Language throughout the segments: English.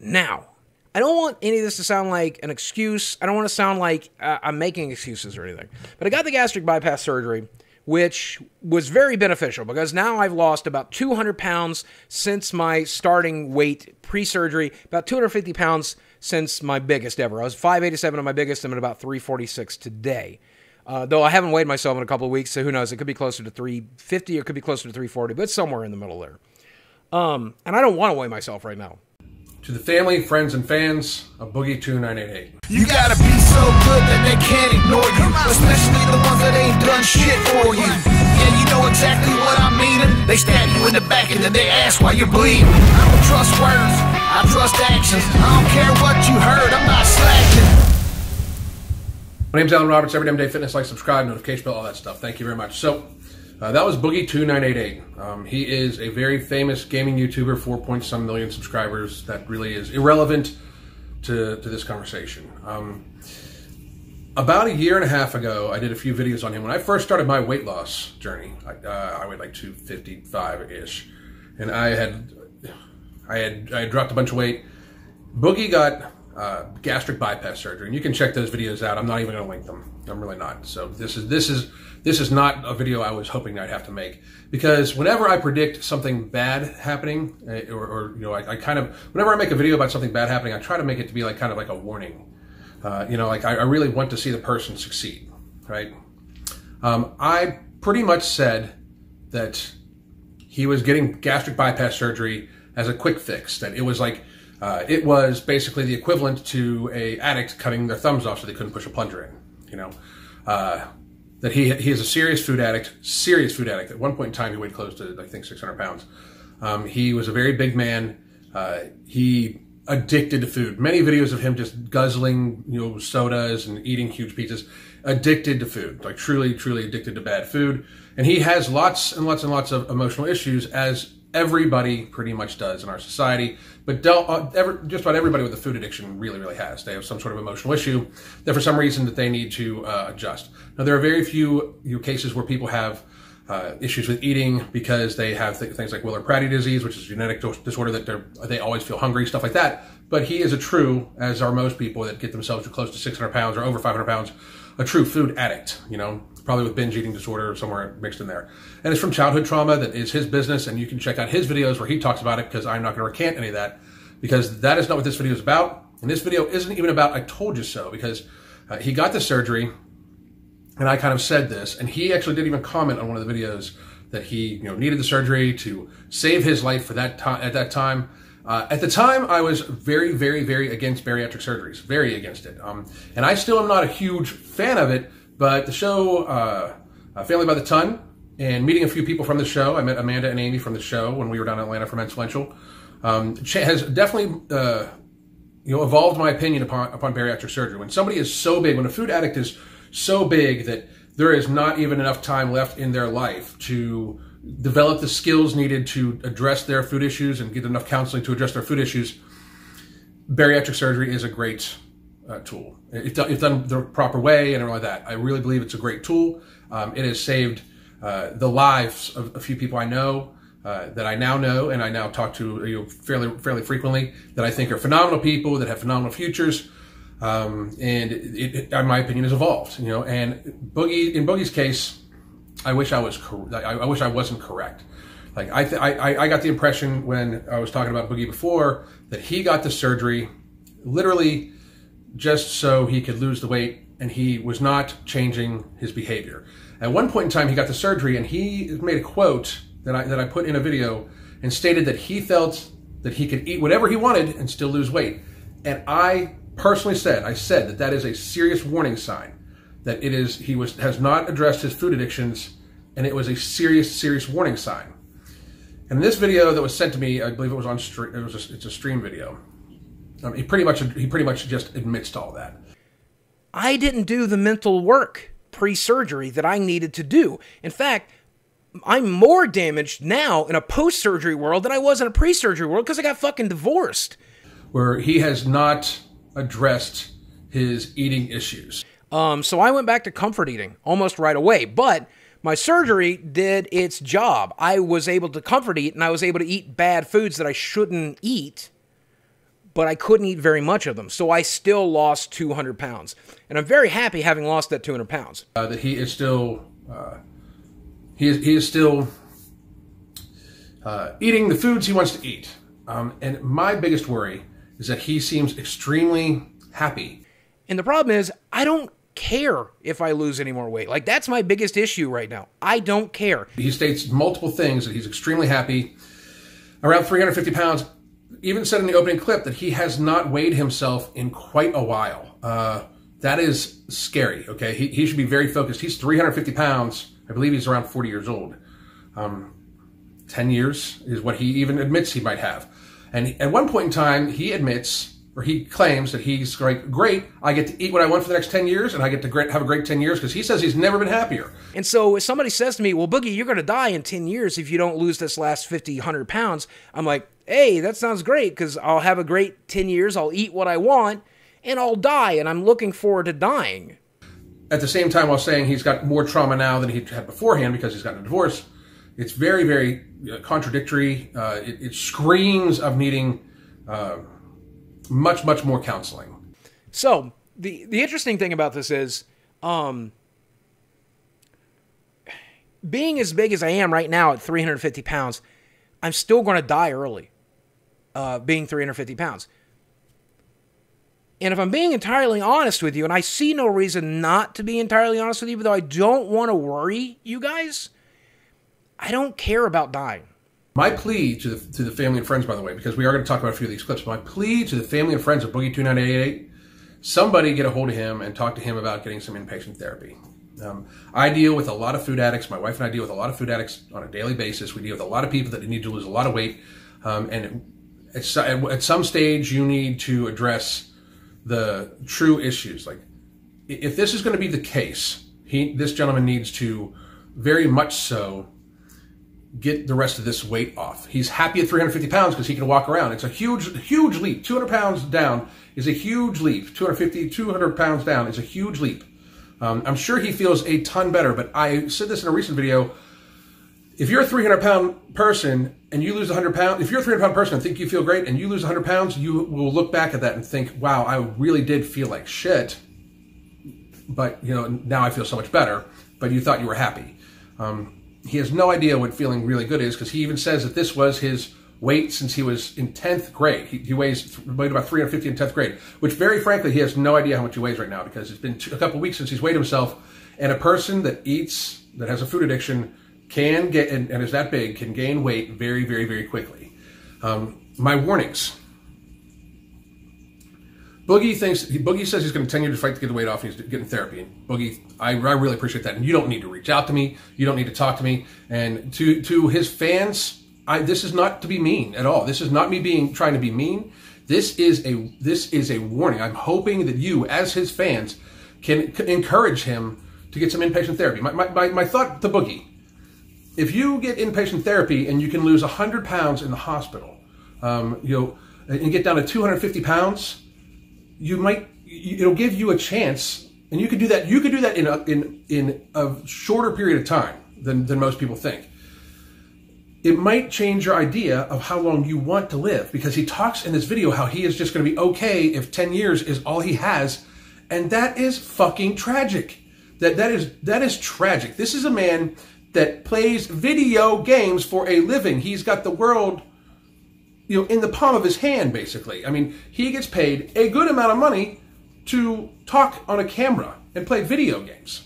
Now, I don't want any of this to sound like an excuse. I don't want to sound like I'm making excuses or anything. But I got the gastric bypass surgery, which was very beneficial because now I've lost about 200 pounds since my starting weight pre-surgery, about 250 pounds since my biggest ever. I was 587 on my biggest. I'm at about 346 today. Though I haven't weighed myself in a couple of weeks, so who knows? It could be closer to 350 or it could be closer to 340, but it's somewhere in the middle there. And I don't want to weigh myself right now. To the family, friends, and fans of Boogie2988. You gotta be so good that they can't ignore you, especially the ones that ain't done shit for you. Yeah, you know exactly what I mean. They stab you in the back and then they ask why you're bleeding. I don't trust words, I trust actions. I don't care what you heard, I'm not slacking. My name's Alan Roberts, Every Damn Day Fitness. Like, subscribe, notification bell, all that stuff. Thank you very much. So, that was Boogie2988. He is a very famous gaming YouTuber, 4-point-some million subscribers. That really is irrelevant to this conversation. About a year and a half ago, I did a few videos on him. When I first started my weight loss journey, I weighed like 255-ish, and I had dropped a bunch of weight. Boogie got gastric bypass surgery, and you can check those videos out. I'm not even going to link them. I'm really not. So this is not a video I was hoping I'd have to make, because whenever I predict something bad happening, or you know, I kind of, whenever I make a video about something bad happening, I try to make it to be like kind of like a warning. You know, like I really want to see the person succeed, right? I pretty much said that he was getting gastric bypass surgery as a quick fix, that it was like, it was basically the equivalent to a addict cutting their thumbs off so they couldn't push a plunger in, you know? That he is a serious food addict. At one point in time, he weighed close to, I think, 600 pounds. He was a very big man. He addicted to food. Many videos of him just guzzling, you know, sodas and eating huge pizzas. Addicted to food, like truly, truly addicted to bad food. And he has lots and lots and lots of emotional issues, as everybody pretty much does in our society, but just about everybody with a food addiction really, really has. They have some sort of emotional issue that for some reason that they need to adjust. Now, there are very few cases where people have issues with eating because they have things like Willer-Pratt disease, which is a genetic disorder that they always feel hungry, stuff like that. But he is a true, as are most people that get themselves to close to 600 pounds or over 500 pounds, a true food addict, you know, probably with binge eating disorder somewhere mixed in there. And it's from childhood trauma. That is his business, and you can check out his videos where he talks about it, because I'm not going to recant any of that, because that is not what this video is about. And this video isn't even about I told you so, because he got the surgery, and I kind of said this, and he actually didn't even comment on one of the videos that he, you know, needed the surgery to save his life for that time. At that time, at the time, I was very, very, very against bariatric surgeries, very against it. And I still am not a huge fan of it. But the show, Family by the Ton, and meeting a few people from the show, I met Amanda and Amy from the show when we were down in Atlanta for Mental, has definitely, you know, evolved my opinion upon bariatric surgery. When somebody is so big, when a food addict is so big that there is not even enough time left in their life to develop the skills needed to address their food issues and get enough counseling to address their food issues, bariatric surgery is a great tool. If done the proper way and everything like that, I really believe it's a great tool. It has saved the lives of a few people I know, that I now know, and I now talk to, you know, fairly frequently, that I think are phenomenal people that have phenomenal futures. And it, in my opinion, has evolved. You know, and in Boogie's case, I wish I wasn't correct. Like I got the impression when I was talking about Boogie before that he got the surgery literally just so he could lose the weight, and he was not changing his behavior. At one point in time, he got the surgery, and he made a quote that I put in a video and stated that he felt that he could eat whatever he wanted and still lose weight. And I personally said, that is a serious warning sign, that has not addressed his food addictions, and it was a serious warning sign. And in this video that was sent to me, I believe it was on stream. It's a stream video. He pretty much just admits to all that. I didn't do the mental work pre-surgery that I needed to do. In fact, I'm more damaged now in a post-surgery world than I was in a pre-surgery world because I got fucking divorced. Where he has not addressed his eating issues. So I went back to comfort eating almost right away, but my surgery did its job. I was able to comfort eat, and I was able to eat bad foods that I shouldn't eat, but I couldn't eat very much of them. So I still lost 200 pounds. And I'm very happy having lost that 200 pounds. That he is still, he is still eating the foods he wants to eat. And my biggest worry is that he seems extremely happy. And the problem is, I don't care if I lose any more weight. Like, that's my biggest issue right now. I don't care. He states multiple things that he's extremely happy. Around 350 pounds. Even said in the opening clip that he has not weighed himself in quite a while. That is scary, okay? He should be very focused. He's 350 pounds. I believe he's around 40 years old. 10 years is what he even admits he might have. And at one point in time, he admits, or he claims that he's like, great, I get to eat what I want for the next 10 years, and I get to have a great 10 years, because he says he's never been happier. And so if somebody says to me, well, Boogie, you're going to die in 10 years if you don't lose this last 50, 100 pounds, I'm like, hey, that sounds great, because I'll have a great 10 years, I'll eat what I want, and I'll die, and I'm looking forward to dying. At the same time, while saying he's got more trauma now than he had beforehand because he's gotten a divorce, it's very, very contradictory. It screams of needing much, much more counseling. So, the interesting thing about this is, being as big as I am right now at 350 pounds, I'm still going to die early, being 350 pounds. And if I'm being entirely honest with you, and I see no reason not to be entirely honest with you, but though I don't want to worry you guys, I don't care about dying. My plea to the family and friends, by the way, because we are going to talk about a few of these clips, my plea to the family and friends of Boogie2988, somebody get a hold of him and talk to him about getting some inpatient therapy. I deal with a lot of food addicts. My wife and I deal with a lot of food addicts on a daily basis. We deal with a lot of people that need to lose a lot of weight. And at some stage, you need to address the true issues. Like, if this is going to be the case, this gentleman needs to very much so get the rest of this weight off. He's happy at 350 pounds because he can walk around. It's a huge, huge leap. 200 pounds down is a huge leap. 200 pounds down is a huge leap. I'm sure he feels a ton better, but I said this in a recent video. If you're a 300-pound person and you lose 100 pounds, if you're a 300-pound person and think you feel great and you lose 100 pounds, you will look back at that and think, wow, I really did feel like shit. But, you know, now I feel so much better. But you thought you were happy. He has no idea what feeling really good is, because he even says that this was his weight since he was in 10th grade. He weighed about 350 in 10th grade, which very frankly, he has no idea how much he weighs right now, because it's been a couple of weeks since he's weighed himself. And a person that eats, that has a food addiction, can get, and is that big, can gain weight very, very, very quickly. My warnings. Boogie says he's going to continue to fight to get the weight off, and he's getting therapy. And Boogie, I really appreciate that. And you don't need to reach out to me. You don't need to talk to me. And to his fans, this is not to be mean at all. This is not me trying to be mean. This is a warning. I'm hoping that you, as his fans, can encourage him to get some inpatient therapy. My thought to Boogie: if you get inpatient therapy and you can lose 100 pounds in the hospital, and get down to 250 pounds. It'll give you a chance, and you could do that. You could do that in a shorter period of time than most people think. It might change your idea of how long you want to live, because he talks in this video how he is just going to be okay if 10 years is all he has, and that is fucking tragic. That is tragic. This is a man that plays video games for a living. He's got the world, in the palm of his hand, basically. I mean, he gets paid a good amount of money to talk on a camera and play video games.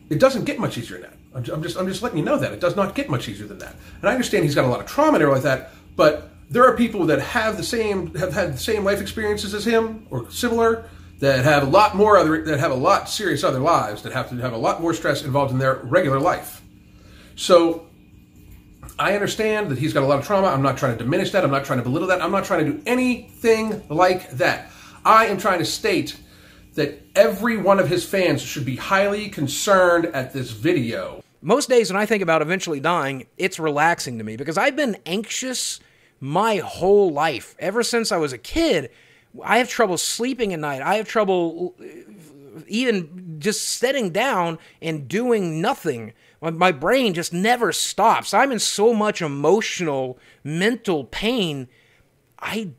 It doesn't get much easier than that. I'm just letting you know that. It does not get much easier than that. And I understand he's got a lot of trauma and everything like that, but there are people that have had the same life experiences as him, or similar, that have a lot serious other lives, that have to have a lot more stress involved in their regular life. So I understand that he's got a lot of trauma. I'm not trying to diminish that. I'm not trying to belittle that. I'm not trying to do anything like that. I am trying to state that every one of his fans should be highly concerned at this video. Most days when I think about eventually dying, it's relaxing to me, because I've been anxious my whole life. Ever since I was a kid, I have trouble sleeping at night. I have trouble even just sitting down and doing nothing. My brain just never stops. I'm in so much emotional, mental pain. I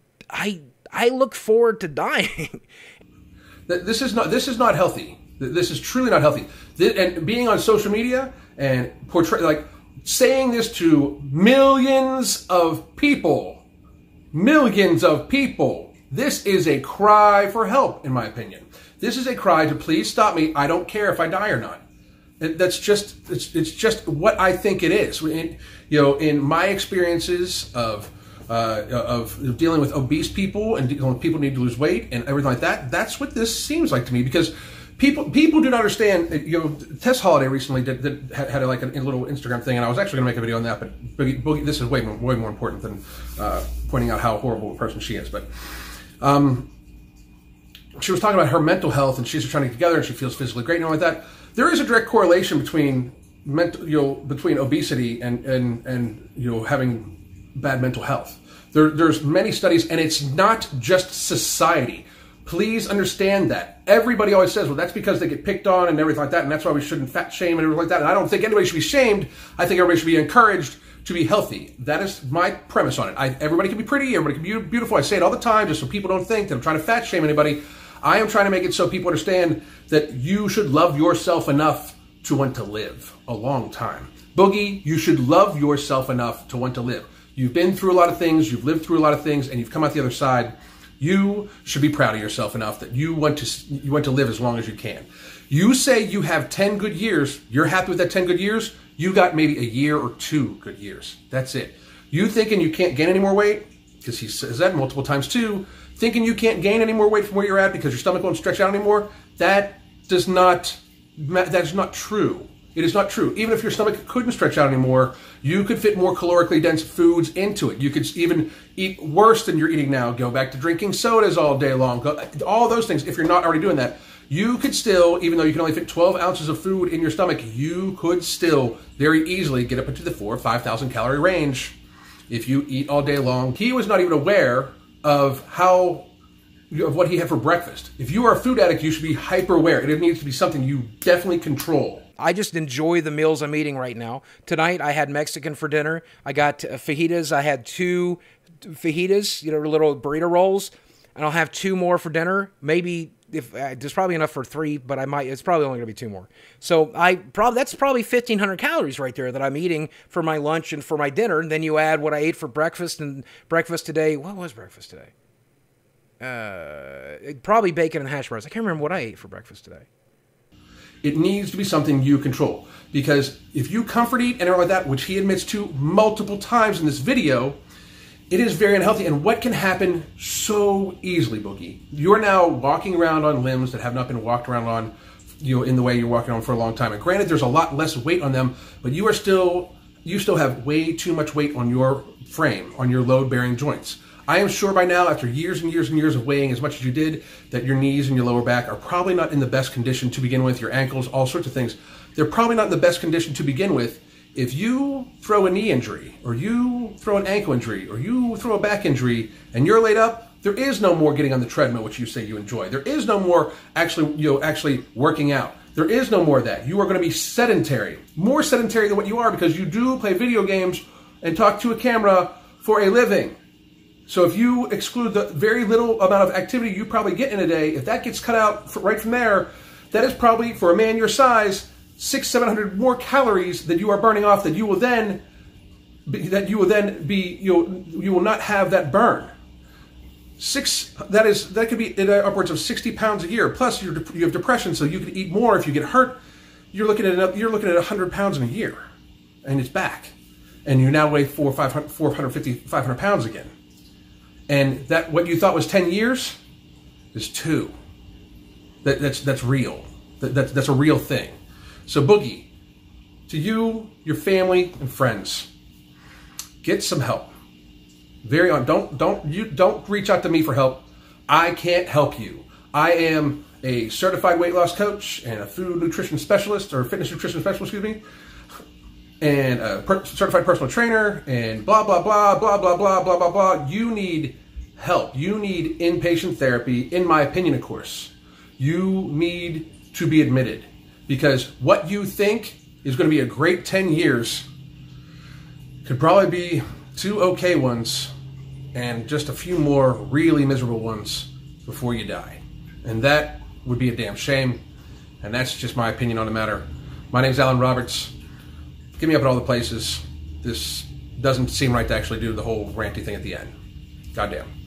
look forward to dying. This is not healthy. This is truly not healthy. And being on social media and saying this to millions of people, this is a cry for help, in my opinion. This is a cry to please stop me. I don't care if I die or not. It's just what I think it is. In my experiences of dealing with obese people and dealing with people who need to lose weight and everything like that, that's what this seems like to me, because people do not understand. Tess Holiday recently had a little Instagram thing, and I was actually going to make a video on that, but Boogie, this is way more important than pointing out how horrible a person she is. But she was talking about her mental health, and she's trying to get together, and she feels physically great and all like that. There is a direct correlation between between obesity and having bad mental health. There's many studies, and it's not just society. Please understand that. Everybody always says, well, that's because they get picked on and everything like that, and that's why we shouldn't fat shame and everything like that. And I don't think anybody should be shamed. I think everybody should be encouraged to be healthy. That is my premise on it. Everybody can be pretty, everybody can be beautiful. I say it all the time just so people don't think that I'm trying to fat shame anybody. I am trying to make it so people understand that you should love yourself enough to want to live a long time. Boogie, you should love yourself enough to want to live. You've been through a lot of things, you've lived through a lot of things, and you've come out the other side. You should be proud of yourself enough that you want to live as long as you can. You say you have 10 good years, you're happy with that 10 good years, you got maybe a year or 2 good years. That's it. You thinking you can't gain any more weight, because he says that multiple times too, thinking you can't gain any more weight from where you're at because your stomach won't stretch out anymore, that's not true. It is not true. Even if your stomach couldn't stretch out anymore, you could fit more calorically dense foods into it. You could even eat worse than you're eating now. Go back to drinking sodas all day long. All those things, if you're not already doing that, you could still, even though you can only fit 12 ounces of food in your stomach, you could still very easily get up into the 4,000 or 5,000 calorie range if you eat all day long. He was not even aware of what he had for breakfast. If you are a food addict, you should be hyper aware. It needs to be something you definitely control. I just enjoy the meals I'm eating right now. Tonight, I had Mexican for dinner. I got fajitas. I had 2 fajitas, little burrito rolls, and I'll have 2 more for dinner. Maybe there's probably enough for 3, but it's probably only going to be 2 more. So that's probably 1,500 calories right there that I'm eating for my lunch and for my dinner. And then you add what I ate for breakfast, and breakfast today. What was breakfast today? Probably bacon and hash browns. I can't remember what I ate for breakfast today. It needs to be something you control, because if you comfort eat and everything like that, which he admits to multiple times in this video, it is very unhealthy. And what can happen so easily, Boogie? You're now walking around on limbs that have not been walked around on, in the way you're walking on for a long time. And granted, there's a lot less weight on them, but you still have way too much weight on your frame, on your load-bearing joints. I am sure by now, after years and years and years of weighing as much as you did, that your knees and your lower back are probably not in the best condition to begin with, your ankles, all sorts of things. They're probably not in the best condition to begin with. If you throw a knee injury, or you throw an ankle injury, or you throw a back injury, and you're laid up, there is no more getting on the treadmill, which you say you enjoy. There is no more actually working out. There is no more of that. You are going to be sedentary, more sedentary than what you are, because you do play video games and talk to a camera for a living. So if you exclude the very little amount of activity you probably get in a day, if that gets cut out right from there, that is probably, for a man your size, 600-700 more calories that you are burning off that you will not have that burn. That could be upwards of 60 pounds a year. Plus you have depression, so you could eat more. If you get hurt, you're looking at 100 pounds in a year, and it's back, and you now weigh 450, 500 pounds again. And that what you thought was 10 years is 2. That's real. That's a real thing. So Boogie, to you, your family, and friends, get some help. Don't reach out to me for help. I can't help you. I am a certified weight loss coach and a food nutrition specialist, or fitness nutrition specialist, excuse me, and a certified personal trainer, and blah, blah, blah, blah, blah, blah, blah, blah, blah. You need help. You need inpatient therapy, in my opinion, of course. You need to be admitted, because what you think is going to be a great 10 years could probably be 2 okay ones and just a few more really miserable ones before you die. And that would be a damn shame. And that's just my opinion on the matter. My name's Alan Roberts. Get me up at all the places. This doesn't seem right to actually do the whole ranty thing at the end. Goddamn.